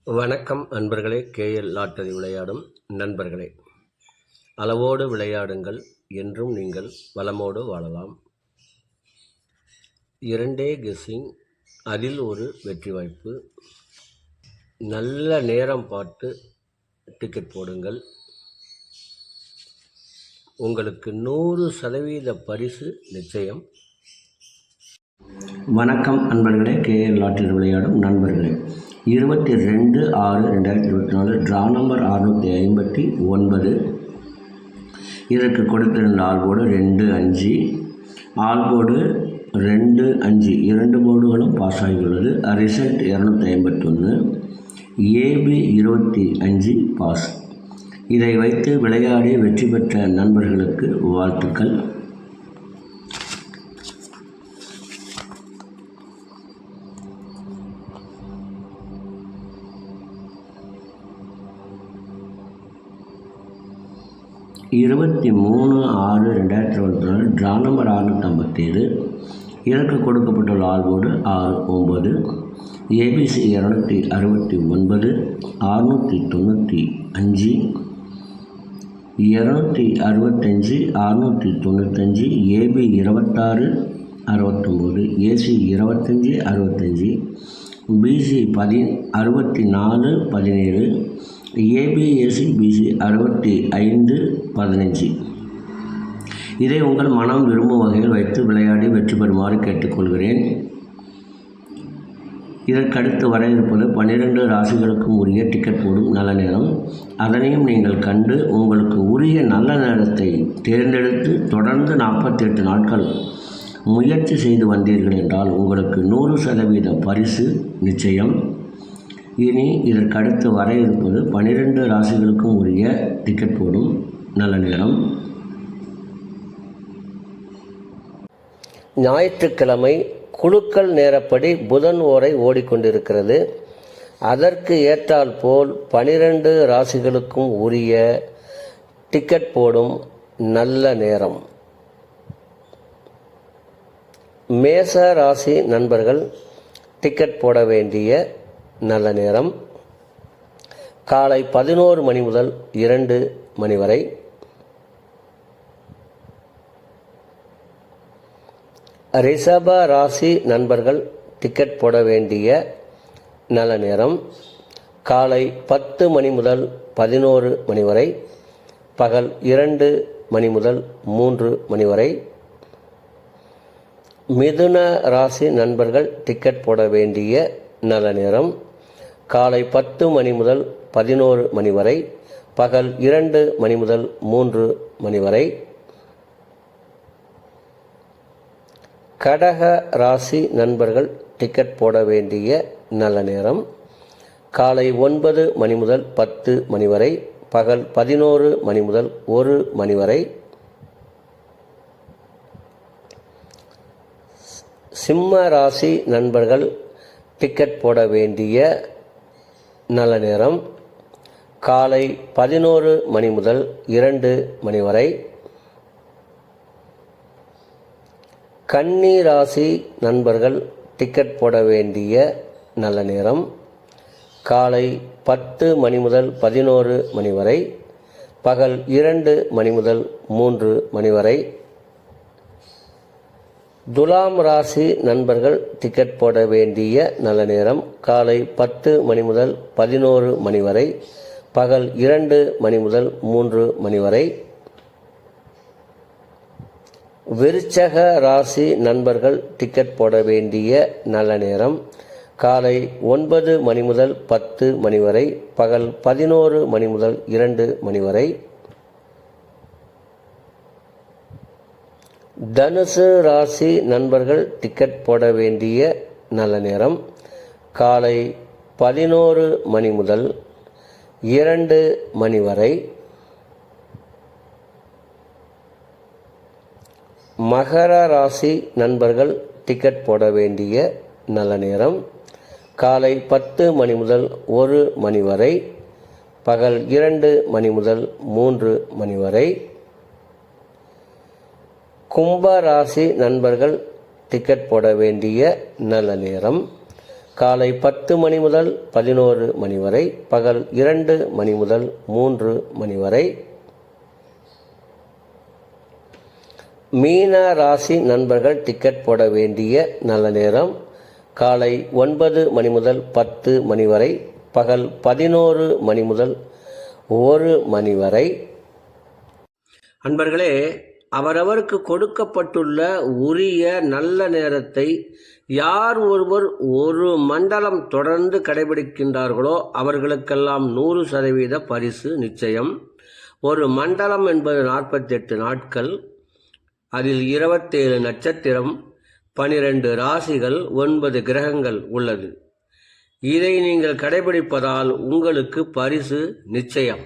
வணக்கம் அன்பர்களே. KL lottery விளையாடும் நண்பர்களே, அளவோடு விளையாடுங்கள், என்றும் நீங்கள் வளமோடு வாழலாம். 2 கெஸ்ஸிங், அதில் ஒரு வெற்றி வாய்ப்பு. நல்ல நேரம் பார்த்து டிக்கெட் போடுங்கள். உங்களுக்கு 100% பரிசு நிச்சயம். வணக்கம் அன்பர்களே. கேஎல் லாட்டரி விளையாடும் நண்பர்களே, 22/6/2024 ட்ரா நம்பர் 659. இதற்கு கொடுத்திருந்த ஆல்போர்டு 2, 5. ஆல்போர்டு 2, 5 2 போர்டுகளும் பாஸ் ஆகியுள்ளது. ரிசல்ட் 251. AB 25 pass. இதை வைத்து விளையாடி வெற்றி பெற்ற நண்பர்களுக்கு வாழ்த்துக்கள். இருபத்தி 23/6/2024 ட்ரா நம்பர் 657. இதற்கு கொடுக்கப்பட்டுள்ள all board 6, 9. ABC 269, 695, 265, 695, AB 26, 69, AC 25, 65, BC 64, 17, ABSC BC 65, 15. இதை உங்கள் மனம் விரும்பும் வகையில் வைத்து விளையாடி வெற்றி பெறுமாறு கேட்டுக்கொள்கிறேன். இதற்கடுத்து வர இருப்பது 12 ராசிகளுக்கும் உரிய டிக்கெட் போடும் நல்ல நேரம். அதனையும் நீங்கள் கண்டு உங்களுக்கு உரிய நல்ல நேரத்தை தேர்ந்தெடுத்து தொடர்ந்து 48 நாட்கள் முயற்சி செய்து வந்தீர்கள் என்றால் உங்களுக்கு 100% பரிசு நிச்சயம். இனி இதற்கடுத்து வர இருப்பது 12 ராசிகளுக்கும் உரிய டிக்கெட் போடும் நல்ல நேரம். ஞாயிற்றுக்கிழமை குலுக்கல் நேரப்படி புதன் ஓரை ஓடிக்கொண்டிருக்கிறது. அதற்கு ஏற்றால் போல் 12 ராசிகளுக்கும் உரிய டிக்கெட் போடும் நல்ல நேரம். மேச ராசி நண்பர்கள் டிக்கெட் போட வேண்டிய நல்ல நேரம் காலை 11 மணி முதல் 2 மணி வரை. ரிஷப ராசி நண்பர்கள் டிக்கெட் போட வேண்டிய நல்ல நேரம் காலை 10 மணி முதல் 11 மணி வரை, பகல் 2 மணி முதல் 3 மணி வரை. மிதுன ராசி நண்பர்கள் டிக்கெட் போட வேண்டிய நல்ல நேரம் காலை 10 மணி முதல் 11 மணி வரை, பகல் 2 மணி முதல் 3 மணி வரை. கடக ராசி நண்பர்கள் டிக்கெட் போட வேண்டிய நல்ல நேரம் காலை 9 மணி முதல் 10 மணி வரை, பகல் 11 மணி முதல் 1 மணி வரை. சிம்ம ராசி நண்பர்கள் டிக்கெட் போட வேண்டிய நல்ல நேரம் காலை 11 மணி முதல் 2 மணி வரை. கன்னி ராசி நண்பர்கள் டிக்கெட் போட வேண்டிய நல்ல நேரம் காலை 10 மணி முதல் 11 மணி வரை, பகல் 2 மணி முதல் 3 மணி வரை. துலாம் ராசி நண்பர்கள் டிக்கெட் போட வேண்டிய நல்ல நேரம் காலை 10 மணி முதல் 11 மணி வரை, பகல் 2 மணி முதல் 3 மணி வரை. விருச்சக ராசி நண்பர்கள் டிக்கெட் போட வேண்டிய நல்ல நேரம் காலை 9 மணி முதல் 10 மணி வரை, பகல் 11 மணி முதல் 2 மணி வரை. தனுசு ராசி நண்பர்கள் டிக்கெட் போட வேண்டிய நல்ல நேரம் காலை 11 மணி முதல் 2 மணி வரை. மகர ராசி நண்பர்கள் டிக்கெட் போட வேண்டிய நல்ல நேரம் காலை 10 மணி முதல் 1 மணி வரை, பகல் 2 மணி முதல் 3 மணி வரை. கும்ப ராசி நண்பர்கள் டிக்கெட் போட வேண்டிய நல்ல நேரம் காலை 10 மணி முதல் 11 மணி வரை, பகல் 2 மணி முதல் 3 மணி வரை. மீன ராசி நண்பர்கள் டிக்கெட் போட வேண்டிய நல்ல நேரம் காலை 9 மணி முதல் 10 மணி வரை, பகல் 11 மணி முதல் 1 மணி வரை. அன்பர்களே, அவரவருக்கு கொடுக்கப்பட்டுள்ள உரிய நல்ல நேரத்தை யார் ஒருவர் ஒரு மண்டலம் தொடர்ந்து கடைபிடிக்கின்றார்களோ அவர்களுக்கெல்லாம் 100% பரிசு நிச்சயம். ஒரு மண்டலம் என்பது 48 நாட்கள். அதில் 27 நட்சத்திரம், 12 ராசிகள், 9 கிரகங்கள் உள்ளது. இதை நீங்கள் கடைபிடிப்பதால் உங்களுக்கு பரிசு நிச்சயம்.